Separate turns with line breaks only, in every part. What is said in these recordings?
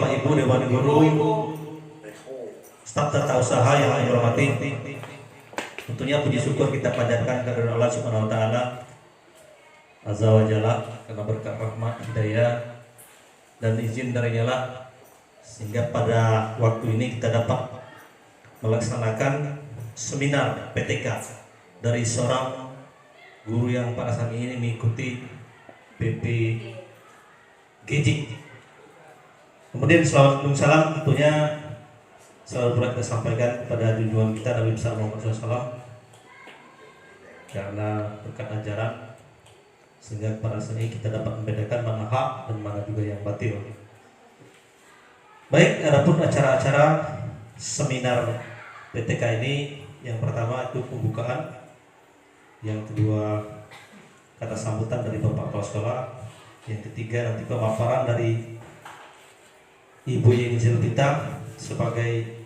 Bapak Ibu Dewan Guru, staf tata usaha yang kami hormati, tentunya puji syukur kita panjatkan kepada Allah Subhanahu wa taala Azza wa Jalla karena berkat rahmat hidayah dan izin darinya lah sehingga pada waktu ini kita dapat melaksanakan seminar PTK dari seorang guru yang pada saat ini mengikuti PPGJ. Kemudian selamat salam tentunya selalu pula kita sampaikan kepada junjungan kita Nabi besar Muhammad SAW karena berkat ajaran sehingga pada saat ini kita dapat membedakan mana hak dan mana juga yang batil. Baik, adapun acara-acara seminar PTK ini, yang pertama itu pembukaan, yang kedua kata sambutan dari Bapak Kepala Sekolah, yang ketiga nanti pemaparan dari Ibu Yeni Zelpita sebagai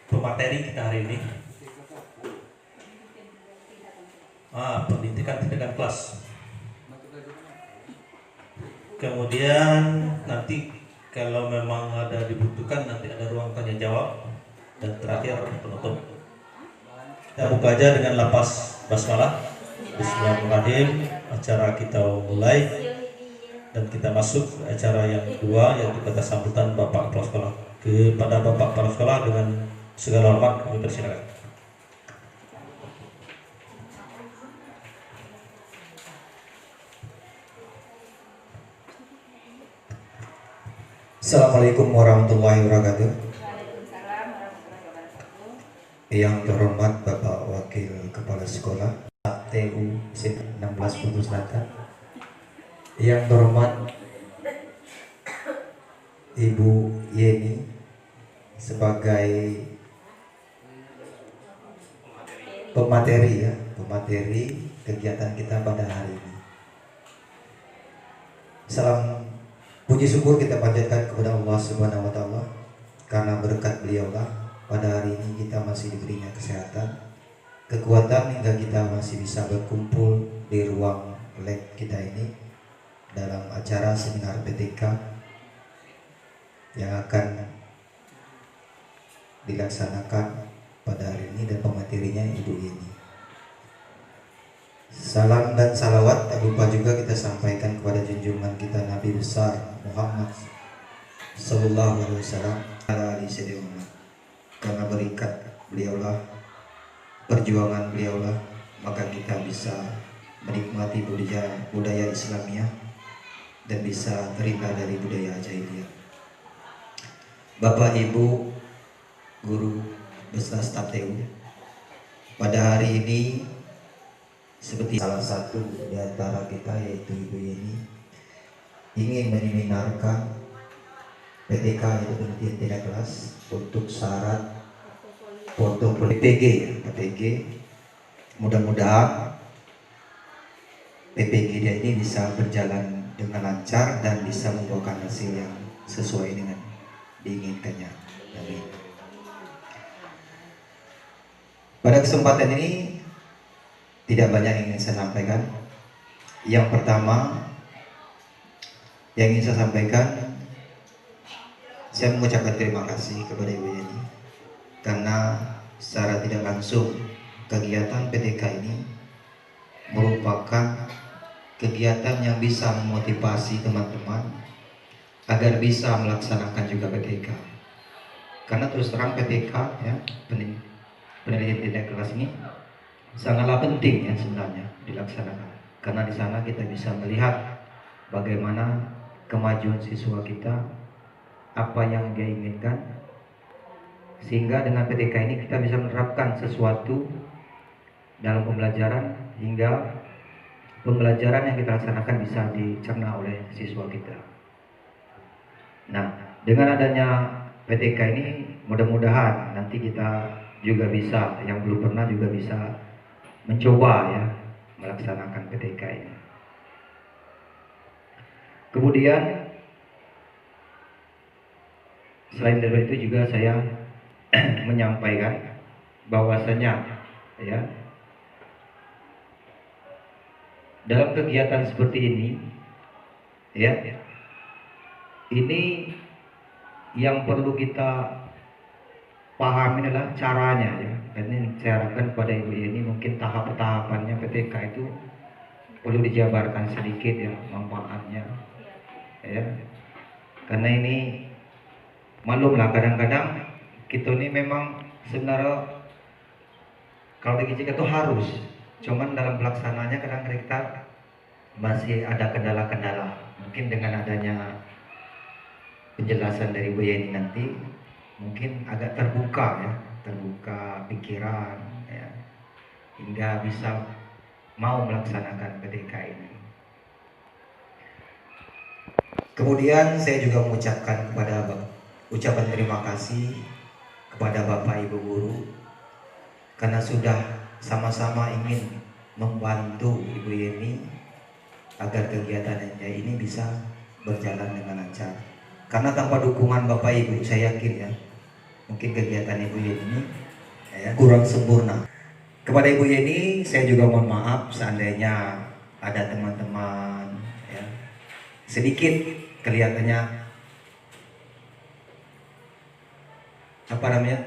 pemateri kita hari ini. Pendidikan tindakan kelas. Kemudian nanti kalau memang ada dibutuhkan nanti ada ruang tanya jawab, dan terakhir penutup. Kita buka aja dengan lapas basmalah. Bismillahirrahmanirrahim. Acara kita mulai dan kita masuk ke acara yang kedua, yaitu kata sambutan Bapak Kepala Sekolah. Kepada Bapak Kepala Sekolah dengan segala hormat kami persilakan.
Assalamualaikum warahmatullahi wabarakatuh. Yang terhormat Bapak Wakil Kepala Sekolah TU 16 Bengkulu Selatan. Yang terhormat Ibu Yeni sebagai pemateri kegiatan kita pada hari ini. Salam puji syukur kita panjatkan kepada Allah Subhanahu wa taala karena berkat beliaulah pada hari ini kita masih diberinya kesehatan, kekuatan hingga kita masih bisa berkumpul di ruang lab kita ini dalam acara seminar PTK yang akan dilaksanakan pada hari ini dan pematerinya Ibu Yeni. Salam dan salawat tak lupa juga kita sampaikan kepada junjungan kita Nabi besar Muhammad Sallallahu Alaihi Wasallam karena berikat beliaulah, perjuangan beliaulah, maka kita bisa menikmati budaya Islamiah dan bisa terhindar dari budaya jahiliyah. Bapak Ibu guru besar staf TU, pada hari ini seperti salah satu di antara kita yaitu Ibu Yeni ingin menyinarkan PTK yaitu penelitian tindak kelas untuk syarat foto PPG. Mudah-mudahan PPG dia ini bisa berjalan dengan lancar dan bisa membawakan hasil yang sesuai dengan diinginkannya. Amin. Pada kesempatan ini tidak banyak yang ingin saya sampaikan. Yang pertama yang ingin saya sampaikan, saya mengucapkan terima kasih kepada Ibu Yeni karena secara tidak langsung kegiatan PTK ini merupakan kegiatan yang bisa memotivasi teman-teman agar bisa melaksanakan juga PTK. Karena terus terang PTK ya, penelitian tindak kelas ini sangatlah penting ya sebenarnya dilaksanakan. Karena di sana kita bisa melihat bagaimana kemajuan siswa kita, apa yang dia inginkan, sehingga dengan PTK ini kita bisa menerapkan sesuatu dalam pembelajaran hingga pembelajaran yang kita laksanakan bisa dicerna oleh siswa kita. Nah, dengan adanya PTK ini mudah-mudahan nanti kita juga bisa, yang belum pernah juga bisa mencoba ya melaksanakan PTK ini. Kemudian selain dari itu juga saya menyampaikan bahwasanya ya dalam kegiatan seperti ini ya Ini yang perlu kita pahami adalah caranya ya. Dan ini saya harapkan kepada Ibu Yeni mungkin tahap-tahapannya PTK itu perlu dijabarkan sedikit ya manfaatnya ya. Karena ini malumlah kadang-kadang kita ini memang sebenarnya kalau kita itu harus, cuman dalam pelaksanaannya kadang kita masih ada kendala-kendala. Mungkin dengan adanya penjelasan dari Bu Yeni nanti mungkin agak terbuka ya, terbuka pikiran ya, hingga bisa mau melaksanakan PTK ini. Kemudian saya juga mengucapkan ucapan terima kasih kepada Bapak Ibu guru karena sudah sama-sama ingin membantu Ibu Yeni agar kegiatannya ini bisa berjalan dengan lancar. Karena tanpa dukungan Bapak Ibu, saya yakin ya, mungkin kegiatan Ibu Yeni ini ya, kurang sempurna. Kepada Ibu Yeni, saya juga mohon maaf seandainya ada teman-teman ya, sedikit kelihatannya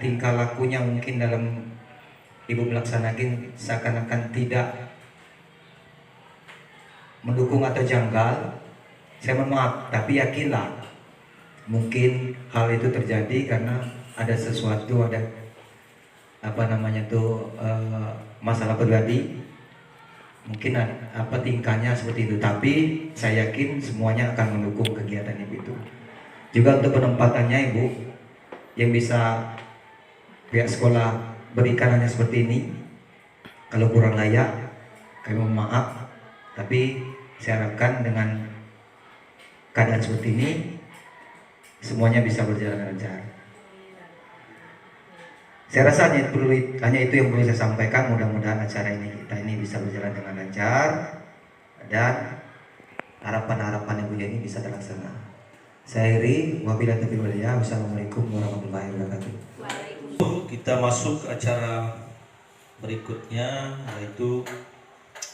tingkah lakunya mungkin dalam Ibu melaksanakan seakan-akan tidak mendukung atau janggal. Saya mohon maaf, tapi yakinlah mungkin hal itu terjadi karena ada sesuatu, ada masalah pribadi, mungkin tingkahnya seperti itu. Tapi saya yakin semuanya akan mendukung kegiatan Ibu itu. Juga untuk penempatannya Ibu, yang bisa pihak sekolah berikan hanya seperti ini. Kalau kurang layak, kami mohon maaf. Tapi saya harapkan dengan keadaan seperti ini semuanya bisa berjalan lancar. Saya rasa hanya itu yang perlu saya sampaikan. Mudah-mudahan acara kita ini bisa berjalan dengan lancar dan harapan-harapan Ibu Yeni bisa terlaksana. Saya akhiri, wabillahi taufiq wal hidayah. Wassalamualaikum warahmatullahi wabarakatuh.
Kita masuk ke acara berikutnya, yaitu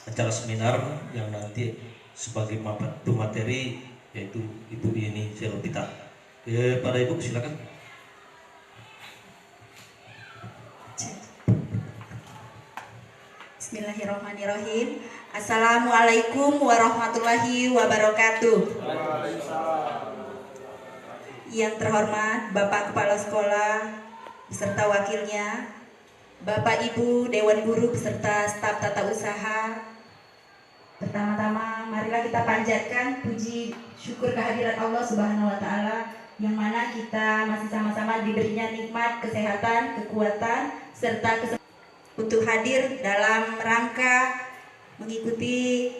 acara seminar yang nanti sebagai materi yaitu Ibu Yeni Selopita. Pada Ibu silakan.
Bismillahirrahmanirrahim. Assalamualaikum warahmatullahi wabarakatuh. Yang terhormat Bapak Kepala Sekolah beserta wakilnya, Bapak Ibu Dewan Guru beserta staf tata usaha. Pertama-tama marilah kita panjatkan puji syukur kehadirat Allah Subhanahu wa taala yang mana kita masih sama-sama diberinya nikmat kesehatan, kekuatan serta untuk hadir dalam rangka mengikuti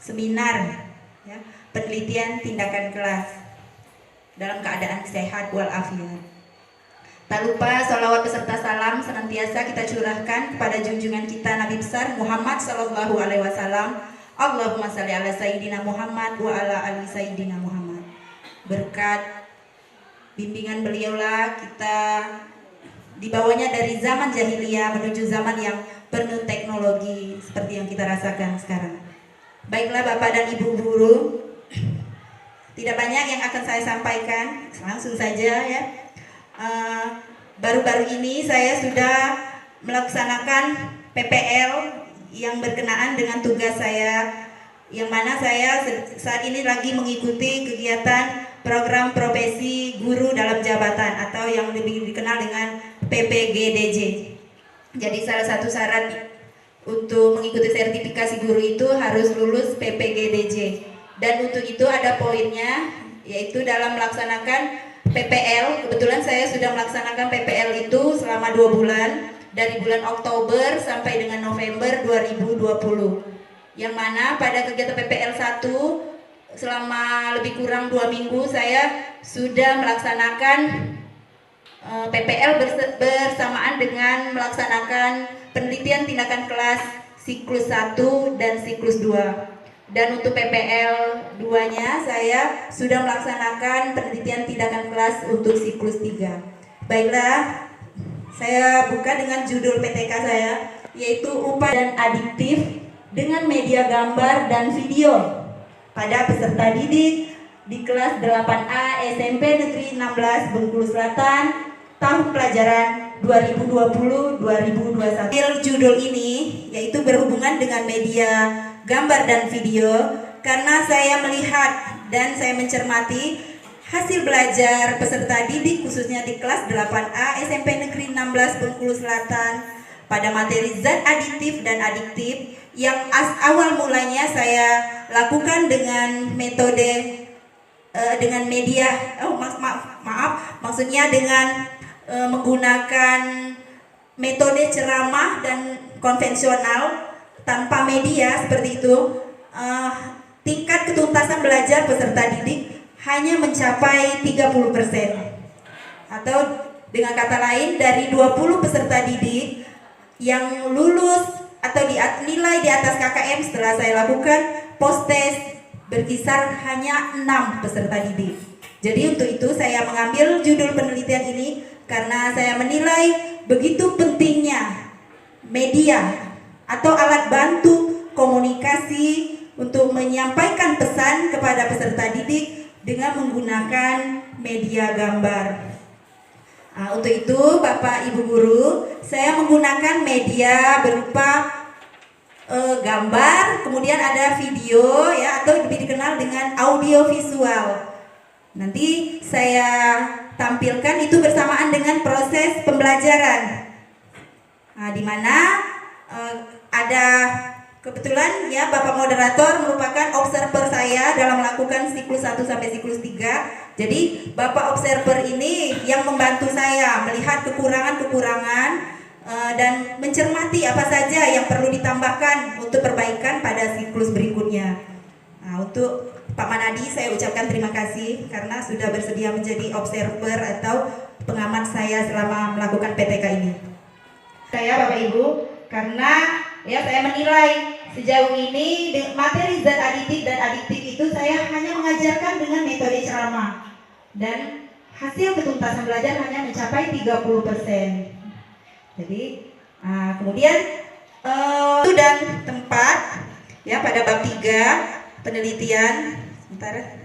seminar ya, penelitian tindakan kelas dalam keadaan sehat walafiat. Tak lupa sholawat beserta salam senantiasa kita curahkan kepada junjungan kita Nabi besar Muhammad Sallallahu Alaihi Wasallam. Allahumma salli ala Sayyidina Muhammad wa ala ali Sayyidina Muhammad. Berkat bimbingan beliaulah kita dibawanya dari zaman jahiliyah menuju zaman yang penuh teknologi seperti yang kita rasakan sekarang. Baiklah Bapak dan Ibu guru, tidak banyak yang akan saya sampaikan, langsung saja ya. Baru-baru ini saya sudah melaksanakan PPL yang berkenaan dengan tugas saya, yang mana saya saat ini lagi mengikuti kegiatan program profesi guru dalam jabatan atau yang lebih dikenal dengan PPGDJ. Jadi salah satu syarat untuk mengikuti sertifikasi guru itu harus lulus PPGDJ. Dan untuk itu ada poinnya, yaitu dalam melaksanakan PPL. Kebetulan saya sudah melaksanakan PPL itu selama 2 bulan, dari bulan Oktober sampai dengan November 2020. Yang mana pada kegiatan PPL 1 selama lebih kurang 2 minggu saya sudah melaksanakan PPL bersamaan dengan melaksanakan penelitian tindakan kelas siklus 1 dan siklus 2. Dan untuk PPL 2-nya saya sudah melaksanakan penelitian tindakan kelas untuk siklus 3. Baiklah, saya buka dengan judul PTK saya, yaitu upaya dan adiktif dengan media gambar dan video pada peserta didik di kelas 8A SMP Negeri 16 Bengkulu Selatan, tahun pelajaran 2020-2021. Judul ini yaitu berhubungan dengan media gambar dan video karena saya melihat dan saya mencermati hasil belajar peserta didik khususnya di kelas 8A SMP Negeri 16 Bengkulu Selatan pada materi zat aditif dan adiktif yang awal mulanya saya lakukan dengan metode dengan media maksudnya dengan menggunakan metode ceramah dan konvensional tanpa media seperti itu. Tingkat ketuntasan belajar peserta didik hanya mencapai 30%, atau dengan kata lain dari 20 peserta didik yang lulus atau nilai di atas KKM setelah saya lakukan post test berkisar hanya 6 peserta didik. Jadi untuk itu saya mengambil judul penelitian ini karena saya menilai begitu pentingnya media atau alat bantu komunikasi untuk menyampaikan pesan kepada peserta didik dengan menggunakan media gambar. Untuk itu Bapak Ibu Guru, saya menggunakan media berupa gambar, kemudian ada video ya, atau lebih dikenal dengan audio visual. Nanti saya tampilkan itu bersamaan dengan proses pembelajaran. Di mana ada kebetulan ya Bapak Moderator merupakan observer saya dalam melakukan siklus 1 sampai siklus 3. Jadi Bapak observer ini yang membantu saya melihat kekurangan-kekurangan dan mencermati apa saja yang perlu ditambahkan untuk perbaikan pada siklus berikutnya. Untuk Pak Manadi saya ucapkan terima kasih karena sudah bersedia menjadi observer atau pengamat saya selama melakukan PTK ini. Saya Bapak Ibu, karena ya saya menilai sejauh ini materi zat aditif dan adiktif itu saya hanya mengajarkan dengan metode ceramah dan hasil ketuntasan belajar hanya mencapai 30%. Jadi kemudian waktu dan tempat ya pada bab 3 penelitian sebentar.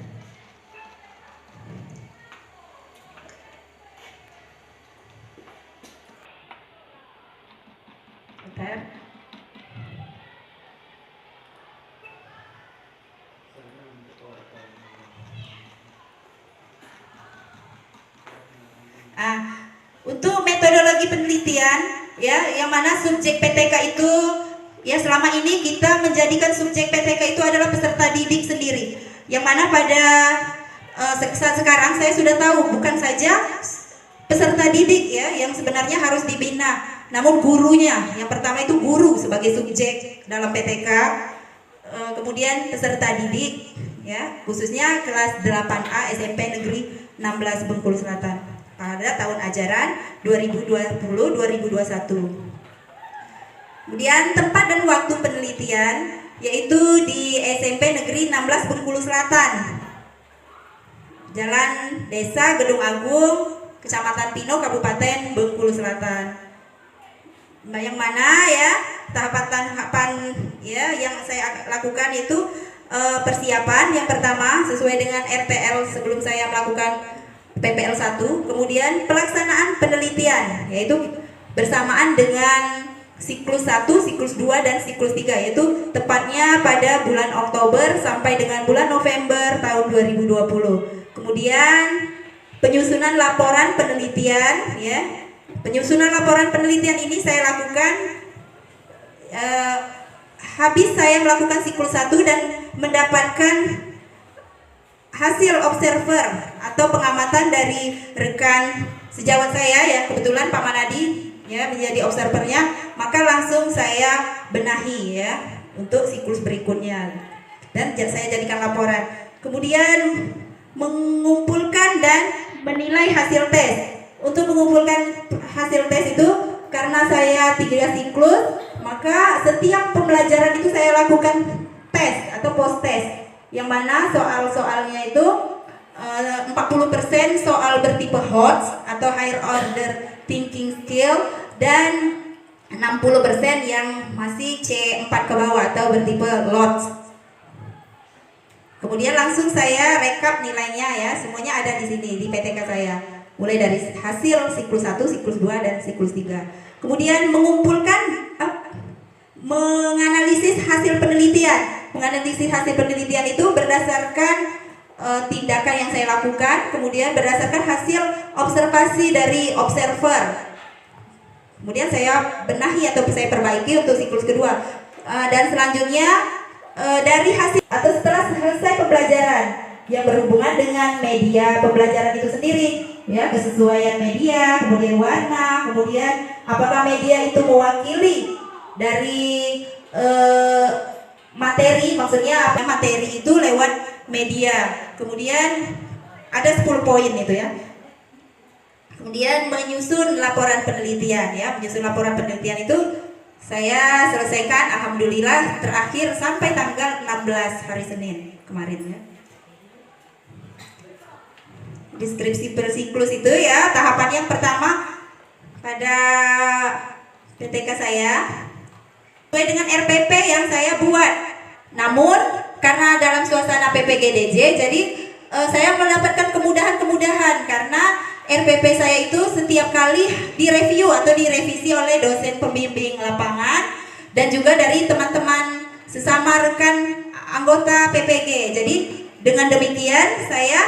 Untuk metodologi penelitian ya, yang mana subjek PTK itu ya selama ini kita menjadikan subjek PTK itu adalah peserta didik sendiri. Yang mana pada saat sekarang saya sudah tahu bukan saja peserta didik ya yang sebenarnya harus dibina, namun gurunya. Yang pertama itu guru sebagai subjek dalam PTK, kemudian peserta didik ya, khususnya kelas 8A SMP Negeri 16 Bengkulu Selatan pada tahun ajaran 2020-2021. Kemudian tempat dan waktu penelitian yaitu di SMP Negeri 16 Bengkulu Selatan, Jalan Desa Gedung Agung, Kecamatan Pino, Kabupaten Bengkulu Selatan. Yang mana ya tahapan ya yang saya lakukan itu persiapan yang pertama sesuai dengan RTL sebelum saya melakukan PPL 1, kemudian pelaksanaan penelitian yaitu bersamaan dengan siklus 1, siklus 2 dan siklus 3, yaitu tepatnya pada bulan Oktober sampai dengan bulan November tahun 2020. Kemudian penyusunan laporan penelitian ya. Penyusunan laporan penelitian ini saya lakukan habis saya melakukan siklus 1 dan mendapatkan hasil observer atau pengamatan dari rekan sejawat saya ya, kebetulan Pak Manadi ya menjadi observernya, maka langsung saya benahi ya untuk siklus berikutnya dan saya jadikan laporan. Kemudian mengumpulkan dan menilai hasil tes. Untuk mengumpulkan hasil tes itu karena saya 3 siklus, maka setiap pembelajaran itu saya lakukan tes atau post test, yang mana soal-soalnya itu 40% soal bertipe HOTS atau Higher Order Thinking Skill dan 60% yang masih C4 ke bawah atau bertipe LOTS. Kemudian langsung saya rekap nilainya ya, semuanya ada di sini di PTK saya. Mulai dari hasil siklus 1, siklus 2, dan siklus 3. Kemudian mengumpulkan, menganalisis hasil penelitian. Menganalisis hasil penelitian itu berdasarkan tindakan yang saya lakukan, kemudian berdasarkan hasil observasi dari observer. Kemudian saya benahi atau saya perbaiki untuk siklus kedua. Dan selanjutnya dari hasil atau setelah selesai pembelajaran yang berhubungan dengan media pembelajaran itu sendiri, ya, kesesuaian media, kemudian warna, kemudian apakah media itu mewakili dari materi, maksudnya apa materi itu lewat media. Kemudian ada 10 poin itu ya. Kemudian menyusun laporan penelitian ya, menyusun laporan penelitian itu saya selesaikan alhamdulillah terakhir sampai tanggal 16 hari Senin kemarin ya. Deskripsi per siklus itu ya, tahapan yang pertama pada PTK saya sesuai dengan RPP yang saya buat. Namun karena dalam suasana PPGDJ jadi saya mendapatkan kemudahan-kemudahan karena RPP saya itu setiap kali direview atau direvisi oleh dosen pembimbing lapangan dan juga dari teman-teman sesama rekan anggota PPG. Jadi dengan demikian saya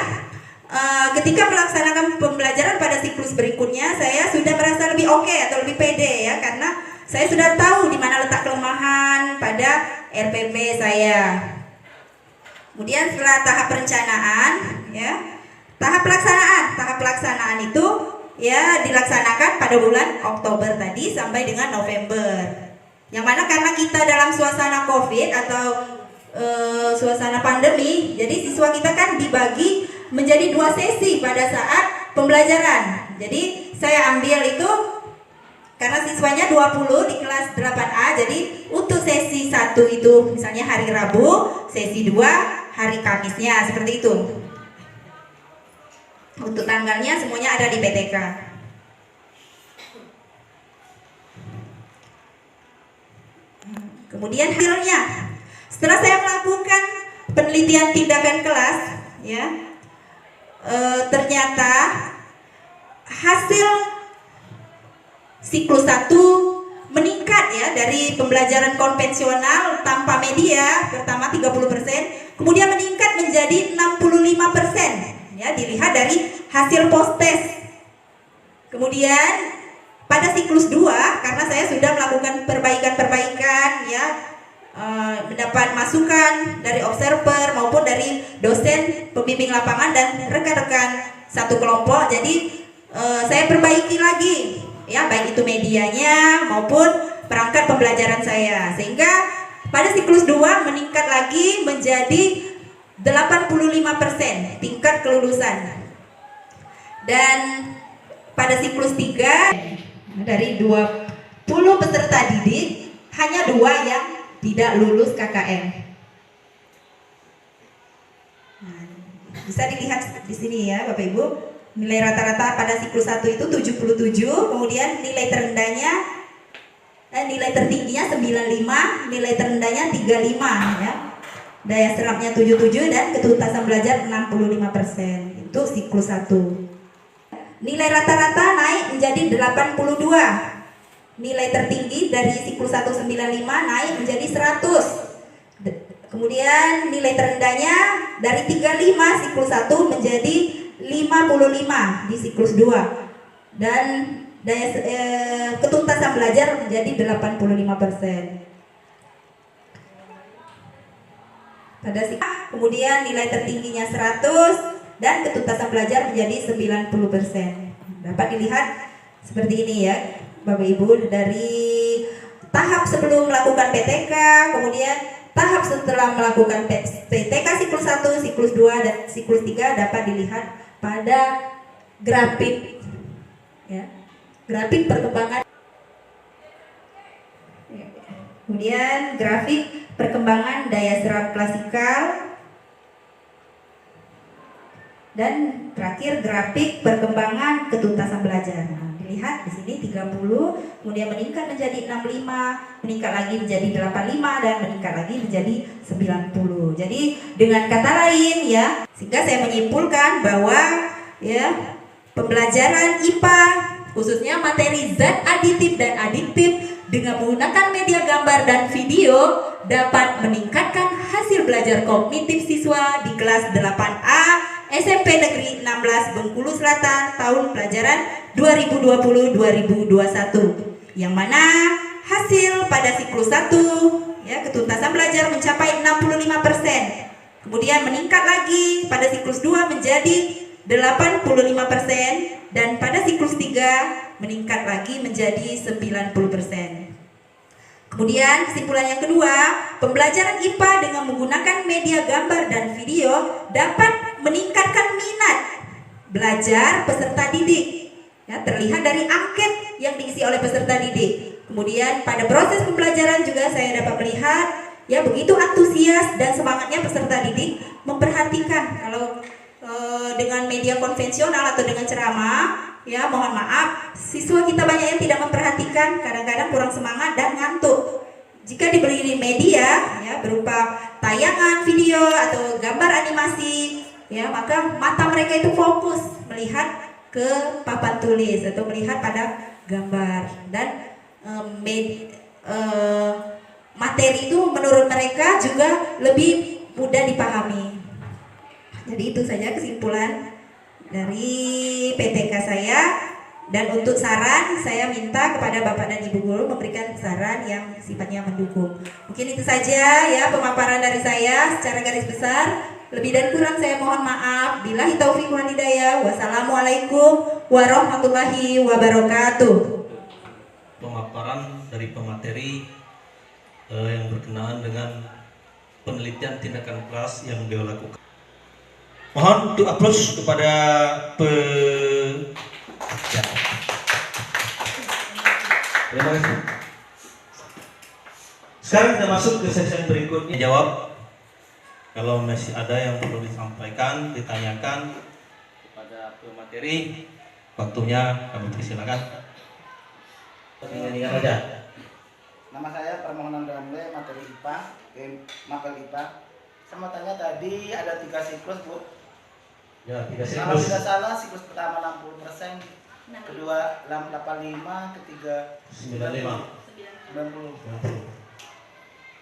ketika melaksanakan pembelajaran pada siklus berikutnya saya sudah merasa lebih oke atau lebih pede ya, karena saya sudah tahu di mana letak kelemahan pada RPP saya. Kemudian setelah tahap perencanaan ya, tahap pelaksanaan itu ya dilaksanakan pada bulan Oktober tadi sampai dengan November. Yang mana karena kita dalam suasana Covid atau suasana pandemi, jadi siswa kita kan dibagi menjadi 2 sesi pada saat pembelajaran. Jadi saya ambil itu karena siswanya 20 di kelas 8A, jadi untuk sesi 1 itu misalnya hari Rabu, sesi 2 hari Kamisnya, seperti itu. Untuk tanggalnya semuanya ada di PTK. Kemudian hasilnya, setelah saya melakukan penelitian tindakan kelas, ya, ternyata hasil siklus 1 meningkat ya, dari pembelajaran konvensional tanpa media pertama 30%, kemudian meningkat menjadi 65%. Ya, dilihat dari hasil post test. Kemudian pada siklus 2 karena saya sudah melakukan perbaikan-perbaikan ya, mendapat masukan dari observer maupun dari dosen pembimbing lapangan dan rekan-rekan satu kelompok. Jadi saya perbaiki lagi ya, baik itu medianya maupun perangkat pembelajaran saya, sehingga pada siklus 2 meningkat lagi menjadi 85% tingkat kelulusan. Dan pada siklus 3 dari 20 peserta didik hanya 2 yang tidak lulus KKM. Nah, bisa dilihat di sini ya Bapak Ibu, nilai rata-rata pada siklus 1 itu 77, kemudian nilai terendahnya nilai tertingginya 95, nilai terendahnya 35 ya. Daya serapnya 77 dan ketuntasan belajar 65%. Itu siklus 1. Nilai rata-rata naik menjadi 82. Nilai tertinggi dari siklus 1 95 naik menjadi 100. Kemudian nilai terendahnya dari 35 siklus 1 menjadi 55 di siklus 2. Dan daya ketuntasan belajar menjadi 85%. Pada kemudian nilai tertingginya 100 dan ketuntasan belajar menjadi 90%. Dapat dilihat seperti ini ya Bapak Ibu, dari tahap sebelum melakukan PTK, kemudian tahap setelah melakukan PTK siklus 1, siklus 2 dan siklus 3 dapat dilihat pada grafik ya. Grafik perkembangan. Kemudian grafik perkembangan daya serap klasikal, dan terakhir grafik perkembangan ketuntasan belajar. Nah, lihat di sini 30, kemudian meningkat menjadi 65, meningkat lagi menjadi 85 dan meningkat lagi menjadi 90. Jadi dengan kata lain ya, sehingga saya menyimpulkan bahwa ya pembelajaran IPA khususnya materi zat aditif dan adiktif dengan menggunakan media gambar dan video dapat meningkatkan hasil belajar kognitif siswa di kelas 8A SMP Negeri 16 Bengkulu Selatan tahun pelajaran 2020-2021, yang mana hasil pada siklus 1 ya ketuntasan belajar mencapai 65%, kemudian meningkat lagi pada siklus 2 menjadi 85%, dan pada siklus 3 meningkat lagi menjadi 90%. Kemudian kesimpulan yang kedua, pembelajaran IPA dengan menggunakan media gambar dan video dapat meningkatkan minat belajar peserta didik. Ya, terlihat dari angket yang diisi oleh peserta didik. Kemudian pada proses pembelajaran juga saya dapat melihat ya begitu antusias dan semangatnya peserta didik memperhatikan. Kalau dengan media konvensional atau dengan ceramah, ya mohon maaf, siswa kita banyak yang tidak memperhatikan, kadang-kadang kurang semangat dan ngantuk. Jika diberi media ya berupa tayangan video atau gambar animasi, ya maka mata mereka itu fokus melihat ke papan tulis atau melihat pada gambar, dan materi itu menurut mereka juga lebih mudah dipahami. Jadi itu saja kesimpulan dari PTK saya, dan untuk saran saya minta kepada Bapak dan Ibu guru memberikan saran yang sifatnya mendukung. Mungkin itu saja ya pemaparan dari saya secara garis besar. Lebih dan kurang saya mohon maaf. Billahi taufiq wal hidayah. Wassalamualaikum warahmatullahi wabarakatuh.
Pemaparan dari pemateri yang berkenaan dengan penelitian tindakan keras yang beliau lakukan. Mohon untuk aplaus kepada Terima kasih. Sekarang kita masuk ke sesi berikutnya. Jawab. Kalau masih ada yang perlu disampaikan, ditanyakan kepada pemateri, waktunya kami persilakan. Ingat aja.
Nama saya Permohonan Ramle, materi IPA, mapel IPA. Saya mau tanya tadi ada 3 siklus, Bu.
Ya, 3
Kalau
siklus.
tidak salah siklus pertama 60%, kedua 85, ketiga
95.
90.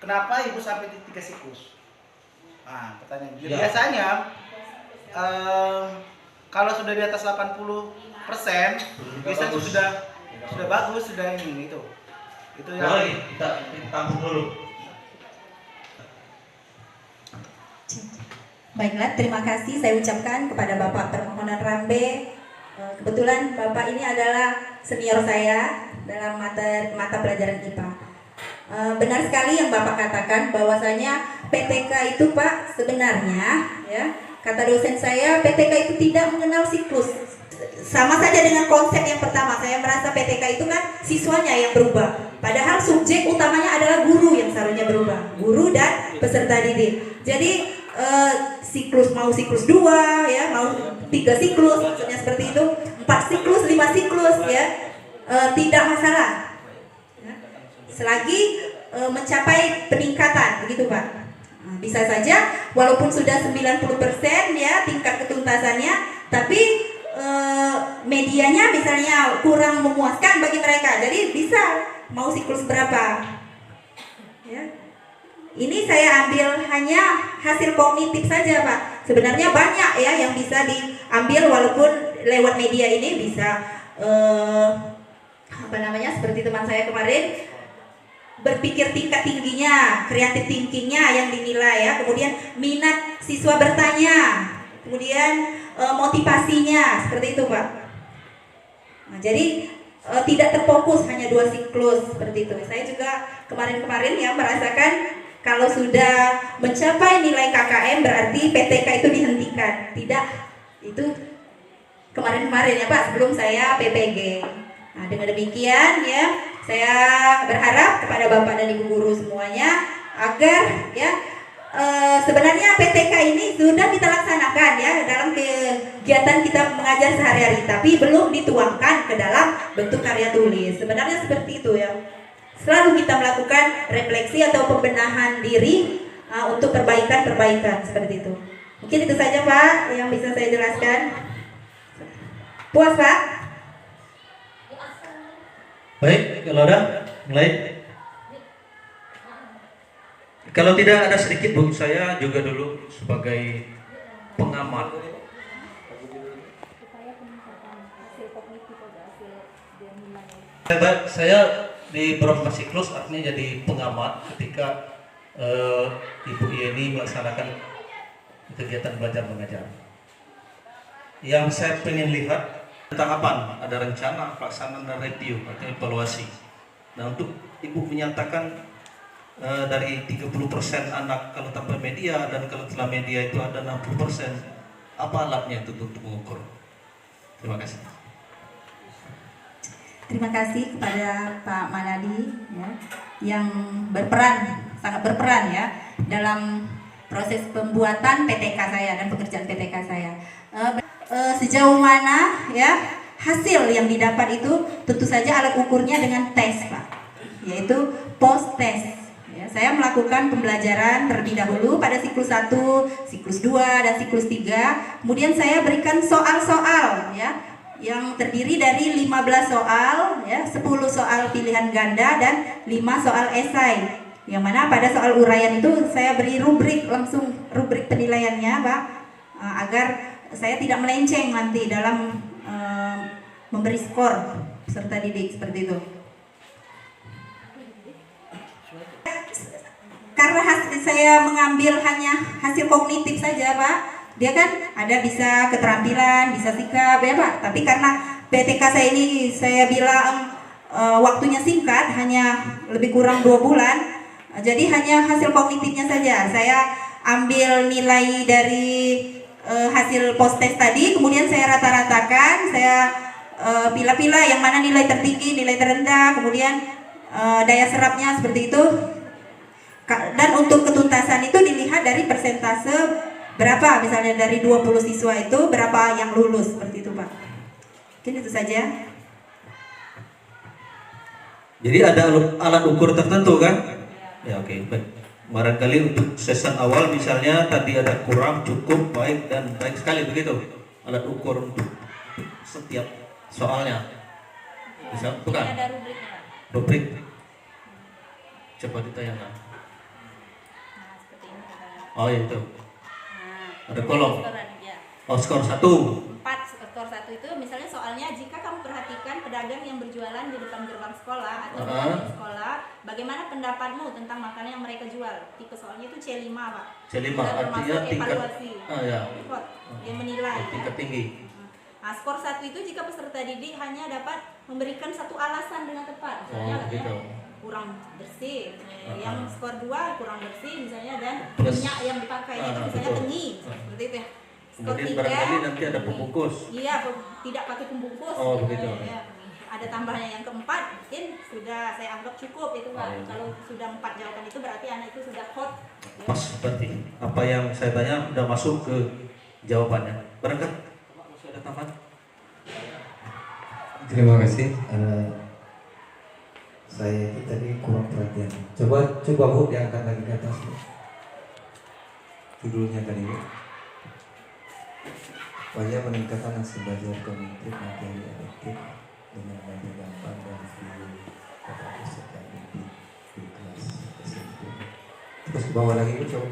Kenapa Ibu sampai di 3 siklus? Nah, pertanyaan.
Ya.
Biasanya kalau sudah di atas 80%, biasanya sudah bagus, sudah ini itu. Itu yang
Boleh, kita tampung dulu.
Baiklah, terima kasih saya ucapkan kepada Bapak Permohonan Rambe. Kebetulan Bapak ini adalah senior saya dalam mata pelajaran IPA. Benar sekali yang Bapak katakan bahwasanya PTK itu Pak sebenarnya ya, kata dosen saya, PTK itu tidak mengenal siklus. Sama saja dengan konsep yang pertama, saya merasa PTK itu kan siswanya yang berubah. Padahal subjek utamanya adalah guru yang seharusnya berubah, guru dan peserta didik. Jadi siklus mau siklus 2 ya, mau 3 siklus, maksudnya seperti itu, 4 siklus, 5 siklus ya, tidak masalah ya, selagi mencapai peningkatan begitu Pak. Bisa saja walaupun sudah 90% ya tingkat ketuntasannya, tapi medianya misalnya kurang memuaskan bagi mereka, jadi bisa mau siklus berapa ya. Ini saya ambil hanya hasil kognitif saja Pak. Sebenarnya banyak ya yang bisa diambil walaupun lewat media ini bisa seperti teman saya kemarin, berpikir tingkat tingginya, kreatif thinkingnya yang dinilai ya. Kemudian minat siswa bertanya, kemudian motivasinya seperti itu Pak. Nah, jadi tidak terfokus hanya 2 siklus seperti itu. Saya juga kemarin-kemarin ya merasakan kalau sudah mencapai nilai KKM berarti PTK itu dihentikan. Tidak, itu kemarin-kemarin ya Pak, sebelum saya PPG. Nah, dengan demikian ya, saya berharap kepada Bapak dan Ibu guru semuanya agar ya sebenarnya PTK ini sudah kita laksanakan ya dalam kegiatan kita mengajar sehari-hari, tapi belum dituangkan ke dalam bentuk karya tulis. Sebenarnya seperti itu ya. Selalu kita melakukan refleksi atau pembenahan diri untuk perbaikan seperti itu. Mungkin itu saja Pak yang bisa saya jelaskan. Puas Pak?
Baik, kalau ada mulai. Kalau tidak ada sedikit Bu, saya juga dulu sebagai pengamat. Saya di beberapa siklus artinya jadi pengamat ketika Ibu Yeni melaksanakan kegiatan belajar mengajar. Yang saya ingin lihat tentang apa? Ada rencana pelaksanaan dan review atau evaluasi. Nah, untuk Ibu menyatakan dari 30% anak kalau tanpa media dan kalau telah media itu ada 60%, apa alatnya itu untuk mengukur? Terima kasih.
Terima kasih kepada Pak Manadi ya, yang sangat berperan ya dalam proses pembuatan PTK saya dan pekerjaan PTK saya. Sejauh mana ya hasil yang didapat itu tentu saja alat ukurnya dengan tes Pak, yaitu post test. Ya, saya melakukan pembelajaran terlebih dahulu pada siklus 1, siklus 2 dan siklus 3. Kemudian saya berikan soal-soal ya yang terdiri dari 15 soal ya, 10 soal pilihan ganda dan 5 soal esai. Yang mana pada soal uraian itu saya beri langsung rubrik penilaiannya Pak, agar saya tidak melenceng nanti dalam memberi skor peserta didik seperti itu. Karena saya mengambil hanya hasil kognitif saja Pak, dia kan ada bisa keterampilan, bisa sikap ya Pak, tapi karena PTK saya ini saya bilang waktunya singkat, hanya lebih kurang 2 bulan, jadi hanya hasil kognitifnya saja. Saya ambil nilai dari hasil post test tadi, kemudian saya rata-ratakan, saya pilih-pilih yang mana nilai tertinggi, nilai terendah, kemudian daya serapnya seperti itu. Dan untuk ketuntasan itu dilihat dari persentase berapa, misalnya dari 20 siswa itu berapa yang lulus seperti itu Pak. Mungkin itu saja.
Jadi ada alat ukur tertentu kan? Ya oke, baik. Barangkali untuk season awal misalnya tadi ada kurang, cukup, baik dan baik sekali begitu. Alat ukur untuk setiap soalnya. Bisa bukan?
Ada rubriknya Pak.
Rubrik. Coba ditayangkan. Oh itu. Ada kolom. Oh skor 1.
4 skor 1 itu misalnya soalnya jika kamu perhatikan pedagang yang berjualan di depan gerbang sekolah atau di depan sekolah, bagaimana pendapatmu tentang makanan yang mereka jual? Tipe soalnya itu C5 Pak.
C5
sudah
artinya tingkat
evaluasi.
Ya.
Dia menilai.
Tingkat tinggi.
Nah, skor 1 itu jika peserta didik hanya dapat memberikan satu alasan dengan tepat, misalnya
gitu.
kurang bersih, yang skor 2 kurang bersih misalnya, dan
Plus,
minyak yang dipakainya itu misalnya
betul.
tengi, seperti itu ya. Skor
Kemudian
3
barangkali nanti ada pembungkus.
Iya, tidak pakai pembungkus.
Oh, begitu.
Ya. Ada tambahannya yang keempat, mungkin sudah saya anggap cukup itu Pak.
Iya.
Kalau sudah 4 jawaban itu berarti anak itu sudah hot. Ya.
Pas berarti apa yang saya tanya udah masuk ke jawabannya. Barangkali masih ada tambahan?
Terima kasih. Saya itu tadi kurang perhatian. Coba Bu diangkat lagi ke atas. Judulnya tadi Bu. Upaya peningkatan hasil belajar kognitif materi efektif dengan belajar gampang dan view kepada peserta didik di kelas SMP. Terus ke bawah lagi Bu, coba.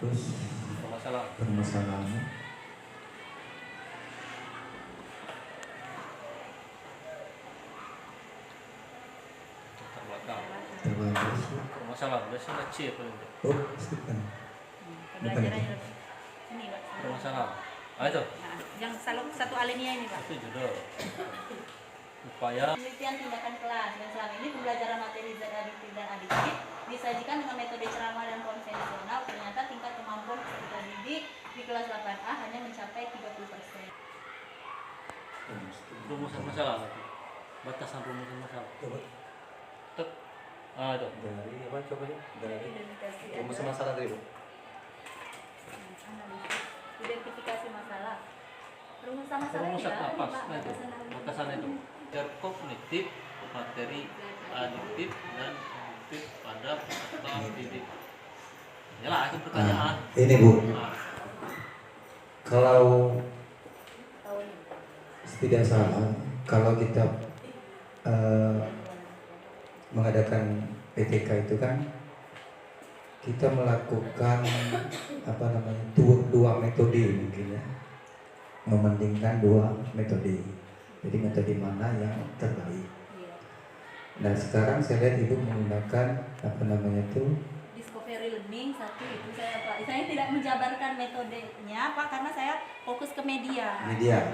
Terus permasalahannya. Terbang terus.
Permasalahan biasanya C paling.
Oh, skip kan. Bukan itu.
Ini Pak.
Permasalahan. Itu.
Nah, yang satu alinea ini Pak.
Itu judul. Upaya
Penelitian tindakan kelas, dan selama ini pembelajaran materi zat aditif dan aditif disajikan dengan metode ceramah dan konvensional. Ternyata tingkat kemampuan peserta didik di kelas 8A hanya mencapai 30%.
rumusan masalah. Batasan rumusan masalah. Tek. Ah, itu.
Dari apa coba ya? Dari rumusan masalah tadi, Bu.
Identifikasi masalah. Rumusan masalah
Rumusan
ya,
apa?
Pak,
Nah, itu. Batasan itu. Kognitif, materi adiktif dan kognitif pada peserta didik. Yalah, itu pertanyaan.
Ini Bu,
Nah,
kalau tidak salah, kalau kita mengadakan PTK itu kan kita melakukan apa namanya dua metode mungkin ya, membandingkan dua metode. Jadi metode mana yang terbaik. Nah sekarang saya lihat Ibu menggunakan apa namanya itu
Discovery learning satu itu saya Pak. Saya tidak menjabarkan metodenya Pak karena saya fokus ke media.
media.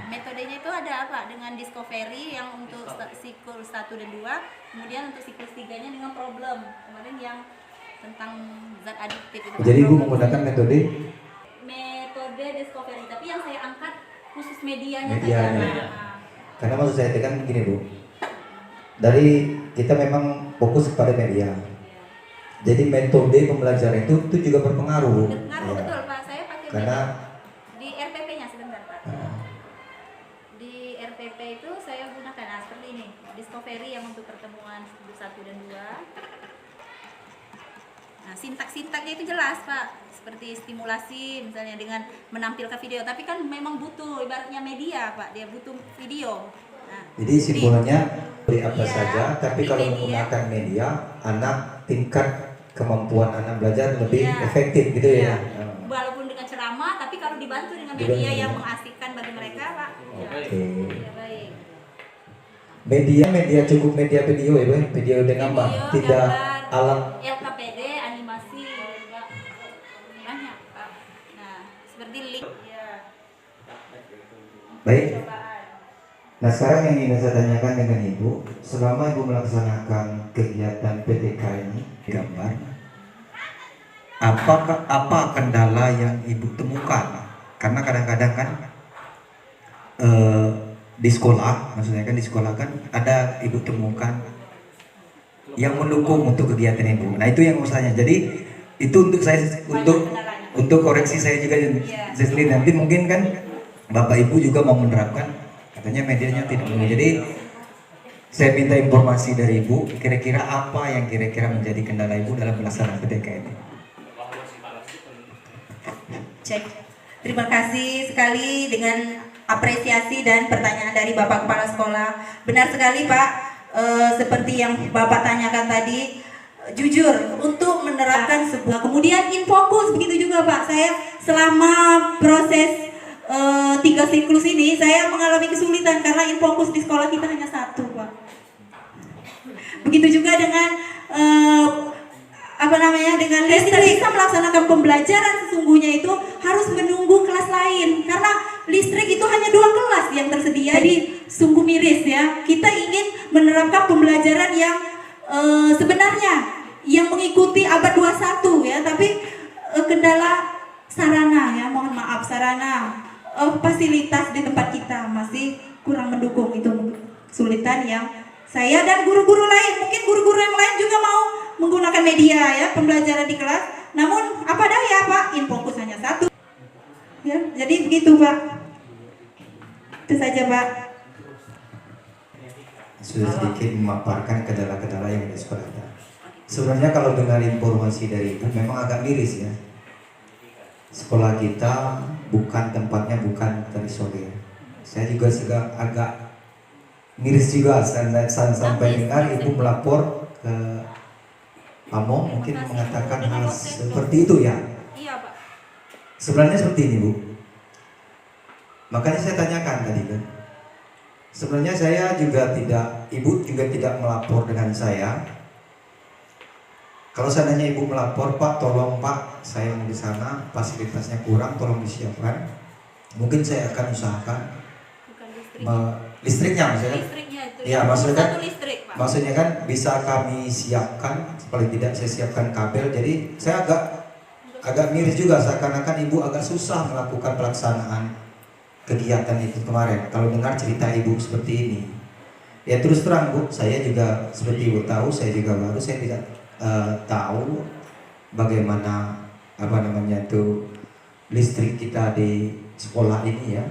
Metodenya itu ada apa? Dengan discovery yang untuk siklus 1 dan 2, kemudian untuk siklus 3-nya dengan problem. Kemarin yang tentang zat adiktif itu.
Jadi Ibu
problem.
menggunakan metode
metode discovery, tapi yang saya angkat khusus medianya
Medianya.
saja.
karena maksud saya kan gini Bu. Dari kita memang fokus kepada media. Jadi metode pembelajaran itu juga berpengaruh Bu.
Berpengaruh
Ya.
betul Pak. Saya pakai
Karena
di RPP-nya sebentar Pak.
uh,
Di RPP itu saya gunakan seperti ini, discovery yang untuk pertemuan 1 dan 2. Nah, sintak-sintaknya itu jelas Pak, seperti stimulasi misalnya dengan menampilkan video, tapi kan memang butuh ibaratnya media Pak, dia butuh video. Nah,
jadi simpulannya beri apa
Iya,
saja, tapi
di
kalau
media.
menggunakan media, anak tingkat kemampuan anak belajar lebih
Iya.
efektif gitu ya.
Iya. Walaupun dengan ceramah, tapi kalau dibantu dengan
Dibantu.
media yang mengasihkan bagi mereka Pak, ya,
Oke.
ya baik.
Media cukup media video ya Bu, video dengan apa?
Video,
Tidak
gambar,
alat.
LKPD, animasi, Pak. Banyak Pak. Nah, seperti link ya.
Baik.
Cobaan.
Nah sekarang yang ingin saya tanyakan dengan Ibu, selama Ibu melaksanakan kegiatan PTK ini gambar, apa kendala yang Ibu temukan? Karena kadang-kadang kan di sekolah, maksudnya kan di sekolah kan ada Ibu temukan yang mendukung untuk kegiatan Ibu. Nah itu yang usahanya. Jadi itu untuk saya untuk koreksi saya juga saya sendiri, nanti mungkin kan Bapak Ibu juga mau menerapkan. Katanya medianya tidak boleh. Jadi saya minta informasi dari Ibu, kira-kira apa yang kira-kira menjadi kendala Ibu dalam pelaksanaan PTK ini?
Cek. Terima kasih sekali dengan apresiasi dan pertanyaan dari Bapak Kepala Sekolah. Benar sekali Pak, seperti yang Bapak tanyakan tadi, jujur untuk menerapkan sebuah, kemudian infokus begitu juga Pak. Saya selama proses 3 siklus ini saya mengalami kesulitan karena infokus di sekolah kita hanya 1 Pak. Begitu juga dengan dengan listrik. Bisa melaksanakan pembelajaran sesungguhnya itu harus menunggu kelas lain karena listrik itu hanya 2 kelas yang tersedia. Jadi sungguh miris ya. Kita ingin menerapkan pembelajaran yang sebenarnya yang mengikuti abad 21 ya, tapi kendala sarana ya, mohon maaf sarana fasilitas di tempat kita masih kurang mendukung. Itu kesulitan yang saya dan guru-guru lain, mungkin guru-guru yang lain juga mau menggunakan media ya pembelajaran di kelas, namun apa daya Pak, infokus hanya 1 ya, jadi begitu Pak. Itu saja Pak.
Sudah sedikit memaparkan kendala-kendala yang ada di sekolah kita. Sebenarnya kalau dengar informasi dari Ibu memang agak miris ya. Sekolah kita tempatnya bukan terisolir. Saya juga agak miris juga sampai dengar Ibu melapor ke Pamo, mungkin mengatakan hal seperti itu ya.
Iya Pak.
Sebenarnya seperti ini Bu. Makanya saya tanyakan tadi kan. Sebenarnya Ibu juga tidak melapor dengan saya. Kalau seandainya Ibu melapor, Pak, tolong Pak, saya mau di sana, fasilitasnya kurang, tolong disiapkan. Mungkin saya akan usahakan
Bukan listrik.
Listriknya maksudnya.
Listriknya itu.
Iya, maksudnya kan,
1 listrik Pak.
maksudnya kan bisa kami siapkan, paling tidak saya siapkan kabel. Jadi saya agak miris juga seakan-akan Ibu agak susah melakukan pelaksanaan kegiatan itu kemarin. Kalau dengar cerita Ibu seperti ini. Ya terus terang Bu, saya juga seperti Ibu tahu, saya juga baru, saya tidak tahu bagaimana apa namanya itu listrik kita di sekolah ini ya.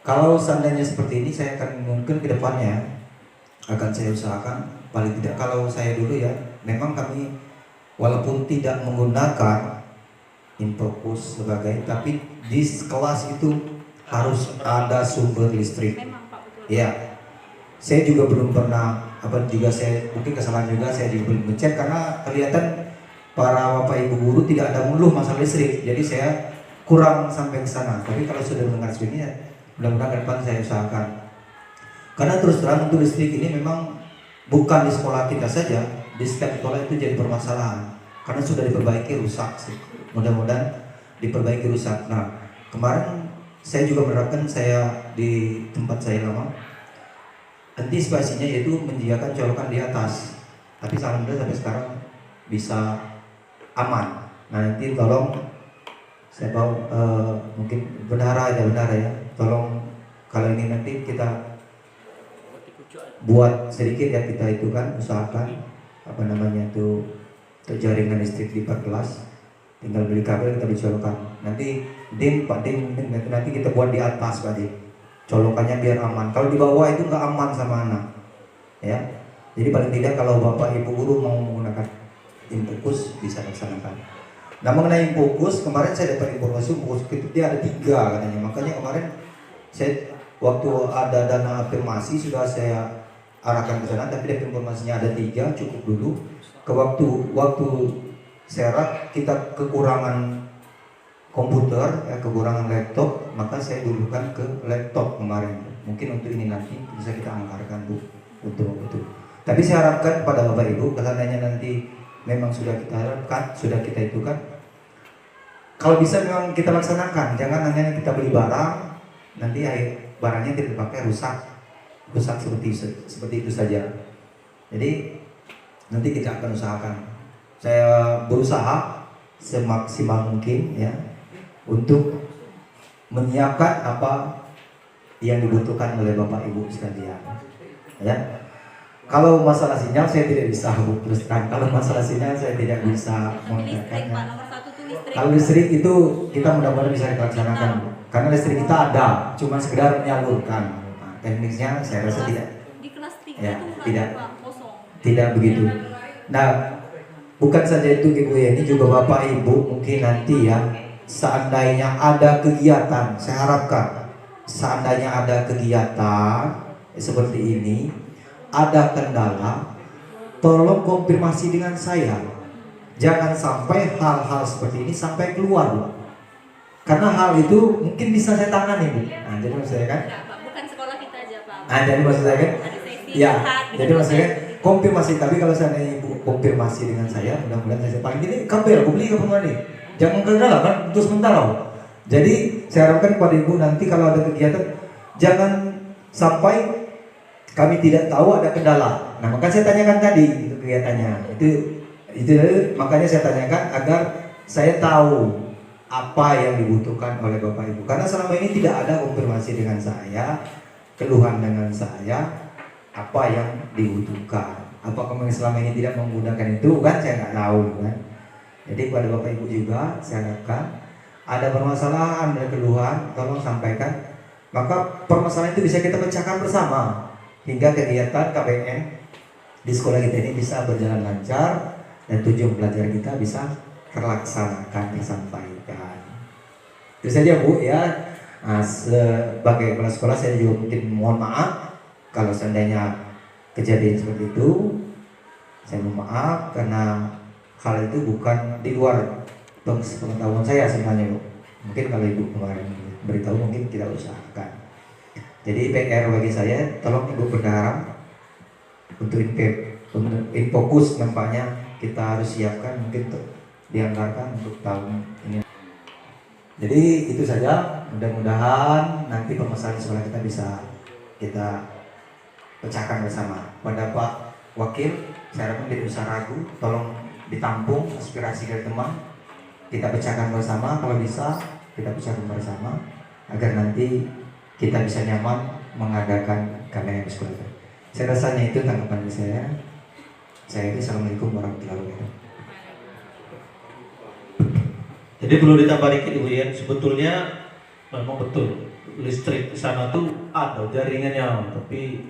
Kalau seandainya seperti ini, saya akan mungkin ke depannya akan saya usahakan paling tidak kalau saya dulu ya, memang kami walaupun tidak menggunakan infocus sebagai, tapi di kelas itu harus ada sumber listrik.
Memang Pak, betul.
Ya, saya juga belum pernah juga saya mungkin kesalahan juga saya juga belum ngecek karena kelihatan para bapak ibu guru tidak ada mengeluh masalah listrik, jadi saya kurang sampai ke sana. Tapi kalau sudah mendengar ini ya, mudah-mudahan ke depan saya usahakan. Karena terus terang untuk listrik ini memang bukan di sekolah kita saja, di setiap sekolah itu jadi permasalahan karena sudah diperbaiki rusak sih. Mudah-mudahan diperbaiki rusak. Nah, kemarin saya juga menerapkan saya di tempat saya lama antisipasinya yaitu menyediakan colokan di atas. Tapi alhamdulillah sampai sekarang bisa aman. Nah nanti tolong saya tahu mungkin benar ya, tolong kalau ini nanti kita buat sedikit ya, kita itu kan usahakan apa namanya itu untuk jaringan listrik di per kelas, tinggal beli kabel kita dicolokkan. Nanti Pak Dim nanti kita buat di atas Pak Dim, colokannya biar aman. Kalau di bawah itu nggak aman sama anak ya. Jadi paling tidak kalau bapak ibu guru mau menggunakan infocus bisa laksanakan. Nah mengenai infocus, kemarin saya dapat informasi infocus itu dia ada 3 katanya. Makanya kemarin saya waktu ada dana afirmasi sudah saya arahkan ke sana, tapi dari informasinya ada 3, cukup dulu. Ke waktu saya kita kekurangan komputer ya, kekurangan laptop, maka saya dulukan ke laptop kemarin. Mungkin untuk ini nanti bisa kita anggarkan Bu untuk itu. Tapi saya harapkan kepada Bapak Ibu, seandainya nanti memang sudah kita harapkan, sudah kita itu kan, kalau bisa memang kita laksanakan, jangan hanya kita beli barang, nanti barangnya kita pakai rusak seperti itu saja. Jadi nanti kita akan usahakan. Saya berusaha semaksimal mungkin ya untuk menyiapkan apa yang dibutuhkan oleh Bapak Ibu sekalian. Ya. Kalau masalah sinyal saya tidak bisa terus terang. Kalau masalah sinyal saya tidak bisa
Listrik Pak,
mengatakan.
nomor 1 tuh listrik.
Kalau listrik itu kita mudah-mudahan bisa dilaksanakan. Karena listrik kita ada, cuma sekedar menyalurkan. Nah, teknisnya saya rasa tidak.
Di kelas 3
Ya,
tuh
tidak.
Pak, kosong.
Tidak begitu. Nah, bukan saja itu Ibu ya, ini juga Bapak Ibu mungkin nanti ya, seandainya ada kegiatan, saya harapkan seandainya ada kegiatan seperti ini, ada kendala, tolong konfirmasi dengan saya. Jangan sampai hal-hal seperti ini sampai keluar, Bu. Karena hal itu mungkin bisa saya tangani, Bu. Nah, jadi maksud saya kan,
Enggak, Pak, bukan sekolah kita aja, Pak.
jadi maksud saya kan,
Ada sesi
ya,
curhat,
jadi
gitu.
maksudnya konfirmasi. Tapi kalau seandainya Ibu konfirmasi dengan saya, mudah-mudahan saya paling ini kabel, aku beli ke nih. Jangan kendala kan, untuk sementara. Jadi saya harapkan kepada Ibu nanti kalau ada kegiatan, jangan sampai kami tidak tahu ada kendala. Nah maka saya tanyakan tadi itu kegiatannya. Itu makanya saya tanyakan agar saya tahu apa yang dibutuhkan oleh Bapak Ibu. Karena selama ini tidak ada konfirmasi dengan saya, keluhan dengan saya, apa yang dibutuhkan. Apakah memang selama ini tidak menggunakan itu kan saya nggak tahu kan. Jadi kepada Bapak Ibu juga saya harapkan ada permasalahan, ada keluhan, tolong sampaikan. Maka permasalahan itu bisa kita pecahkan bersama hingga kegiatan KBN di sekolah kita ini bisa berjalan lancar dan tujuan belajar kita bisa terlaksanakan, tersampaikan. Itu saja Bu ya. Nah, sebagai kepala sekolah saya juga mungkin mohon maaf kalau seandainya kejadian seperti itu. Saya mohon maaf karena hal itu bukan di luar pengetahuan saya sebenarnya Bu. Mungkin kalau Ibu kemarin beritahu mungkin kita usahakan. Jadi PR bagi saya, tolong Ibu berharap untuk infokus nampaknya kita harus siapkan mungkin untuk dianggarkan untuk tahun ini. Jadi itu saja, mudah-mudahan nanti permasalahan sekolah kita bisa kita pecahkan bersama. Pada Pak Wakil, saya harapkan tidak usah ragu, tolong ditampung aspirasi dari teman, kita pecahkan bersama, kalau bisa kita pecahkan bersama agar nanti kita bisa nyaman mengadakan kamera sekolah. Saya rasanya itu tanggapan saya. Saya itu assalamualaikum warahmatullahi wabarakatuh.
Jadi perlu ditambah dikit Ibu ya, sebetulnya memang betul listrik di sana tuh ada jaringannya, tapi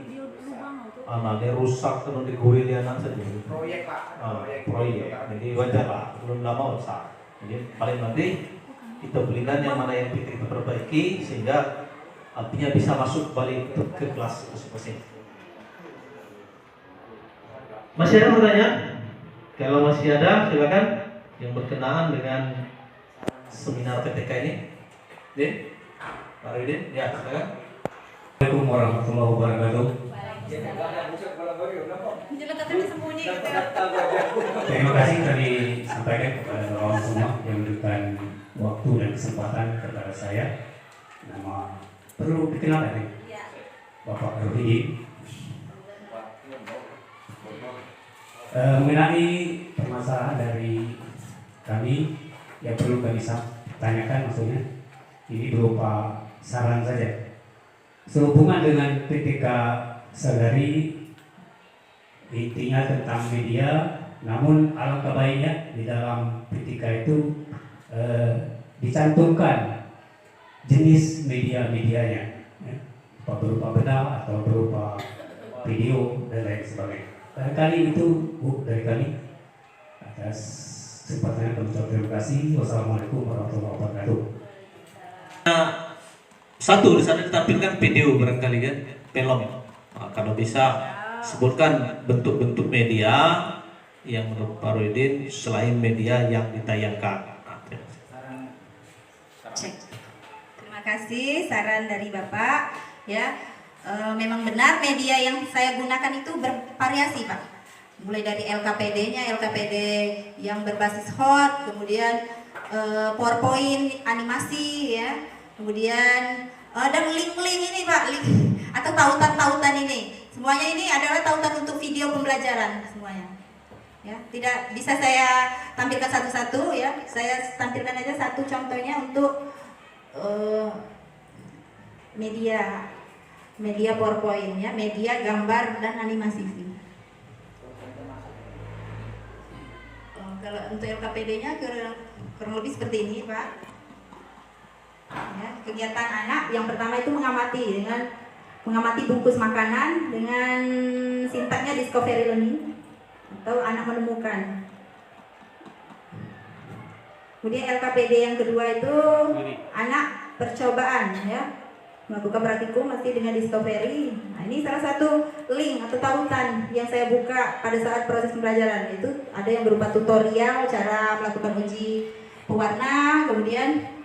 anaknya rusak terus digurili anak saja.
Proyek Pak.
Proyek. Jadi wajar lah, belum lama rusak. Jadi paling nanti kita belikan yang mana yang kita perbaiki sehingga apinya bisa masuk balik ke kelas masing-masing. Masih ada pertanyaan? Kalau masih ada, silakan yang berkenaan dengan seminar PTK ini. Din, Pak Ridin, ya silakan.
Assalamualaikum warahmatullahi wabarakatuh. Terima kasih kami sampaikan kepada orang semua yang memberikan waktu dan kesempatan kepada saya. Nama perlu dikenalkan ya? Bapak Rohidi. Mengenai permasalahan dari kami yang perlu kami tanyakan, maksudnya ini berupa saran saja. Sehubungan dengan PTK Sagari, intinya tentang media, namun alangkah baiknya di dalam PTK itu dicantumkan jenis media-medianya, ya, berupa benda atau berupa video dan lain sebagainya. Barangkali itu Bu dari kami. Atas kesempatannya kami ucapkan terima kasih. Wassalamualaikum warahmatullahi wabarakatuh.
Satu di sana ditampilkan video barangkali kan, film. Nah, kalau bisa sebutkan bentuk-bentuk media yang menurut Pak Rohidin selain media yang ditayangkan.
Cek. Terima kasih saran dari Bapak ya. Memang benar media yang saya gunakan itu bervariasi Pak. Mulai dari LKPD-nya, LKPD yang berbasis hot, kemudian PowerPoint, animasi ya. Kemudian dan link-link ini Pak, link atau tautan-tautan ini. Semuanya ini adalah tautan untuk video pembelajaran semuanya. Ya, tidak bisa saya tampilkan satu-satu ya. Saya tampilkan aja satu contohnya untuk media PowerPoint ya, media gambar dan animasi. Kalau untuk LKPD-nya kurang lebih seperti ini Pak. Ya, kegiatan anak yang pertama itu mengamati bungkus makanan dengan sintaknya discovery learning atau anak menemukan. Kemudian LKPD yang kedua itu anak percobaan ya, melakukan praktikum masih dengan discovery. Nah, ini salah satu link atau tautan yang saya buka pada saat proses pembelajaran. Itu ada yang berupa tutorial cara melakukan uji pewarna, kemudian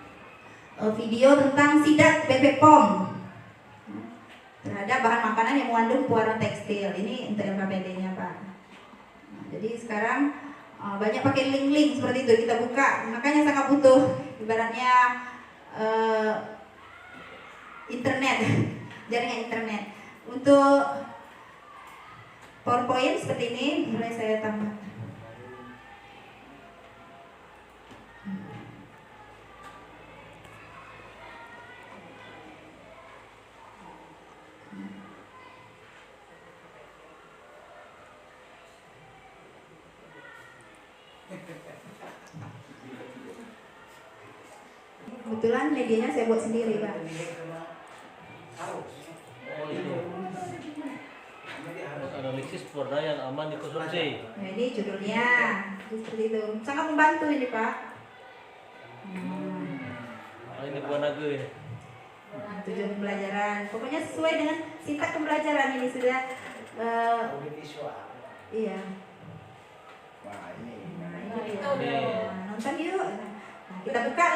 video tentang sidak BPOM terhadap bahan makanan yang mengandung pewarna tekstil. Ini untuk LKPD-nya Pak. Nah, jadi sekarang banyak pakai link-link seperti itu kita buka, makanya sangat butuh ibaratnya internet, jaringan internet. Untuk PowerPoint seperti ini mulai saya tambah. Kebetulan medianya saya buat sendiri Pak.
Analisis pewarna yang aman dikonsumsi.
Nah, ini judulnya seperti itu, sangat membantu ini Pak.
Ini buah naga ya.
Tujuan pembelajaran, pokoknya sesuai dengan singkat pembelajaran ini sudah. Iya.
Wah, ini.
Nonton yuk. Nah, kita buka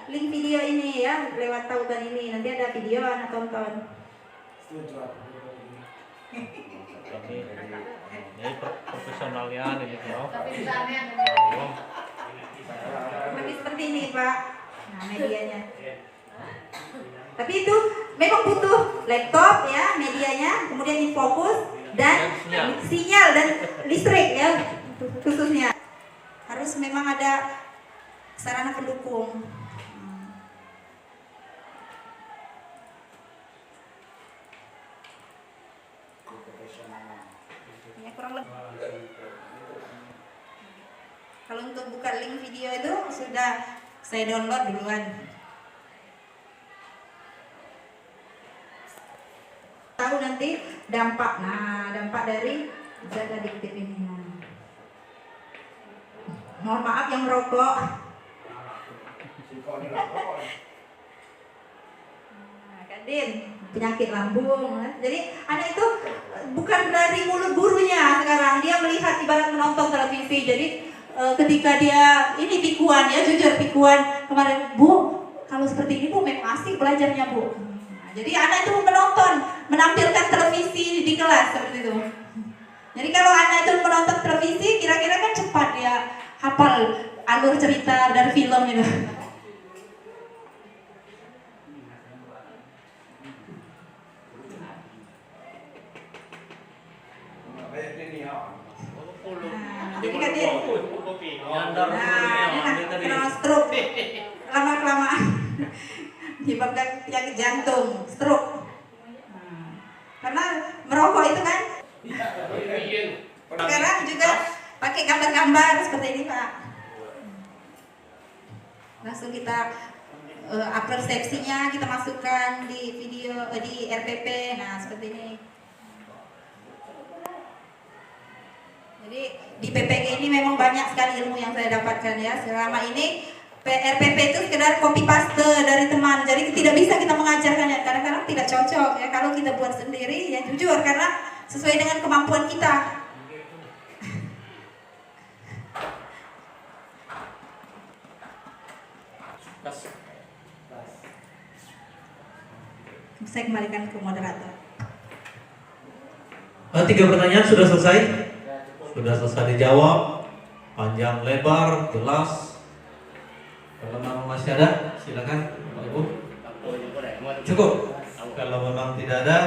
link video ini ya lewat tautan ini. Nanti ada video anak tonton.
Setuju.
Tapi ini profesionalnya ini loh.
Seperti ini Pak. Nah, medianya. Tapi itu memang butuh laptop ya, medianya, kemudian infokus dan sinyal dan listrik ya khususnya. Harus memang ada sarana pendukung. Kalau untuk buka link video itu sudah saya download duluan. Tahu nanti dampak. Nah, dampak dari zat adiktif ini. Nah. Mohon maaf yang merokok. Kadin, penyakit lambung. Jadi anak itu bukan dari mulut gurunya sekarang, dia melihat ibarat menonton televisi. Jadi ketika dia ini pikuan ya, jujur pikuan kemarin, Bu, kalau seperti ini Bu memang asik belajarnya Bu. Nah, jadi anak itu menonton, menampilkan televisi di kelas seperti itu. Jadi kalau anak itu menonton televisi, kira-kira kan cepat dia hafal alur cerita dari film itu. Jadi kan dia, kena stroke, lama-kelamaan menyebabkan penyakit jantung, stroke. Karena merokok itu kan. Sekarang juga pakai gambar-gambar seperti ini Pak. Langsung kita persepsinya kita masukkan di video di RPP. Nah seperti ini. Jadi di PPG ini memang banyak sekali ilmu yang saya dapatkan ya. Selama ini RPP itu sekedar copy paste dari teman. Jadi tidak bisa kita mengajarkan ya. Kadang-kadang tidak cocok ya kalau kita buat sendiri ya, jujur, karena sesuai dengan kemampuan kita. Saya kembalikan ke moderator.
3 pertanyaan sudah selesai? Sudah selesai dijawab, panjang lebar, jelas. Kalau memang masih ada, silakan Bapak Ibu. Cukup. Kalau memang tidak ada,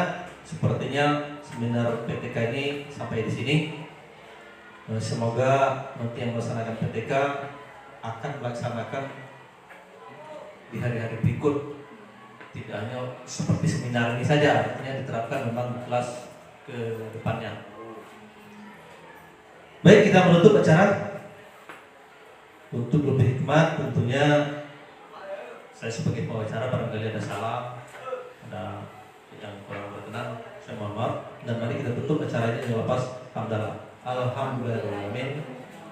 sepertinya seminar PTK ini sampai di sini. Semoga nanti yang melaksanakan PTK akan melaksanakan di hari-hari berikut. Tidak hanya seperti seminar ini saja, artinya diterapkan memang di kelas ke depannya. Baik, kita menutup acara. Untuk lebih hikmat tentunya saya sebagai pengacara barangkali ada salah, ada yang kurang berkenan, saya mohon maaf. Dan mari kita tutup acara ini dengan lepas hamdalah. Alhamdulillah.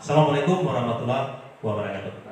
Assalamualaikum warahmatullahi wabarakatuh.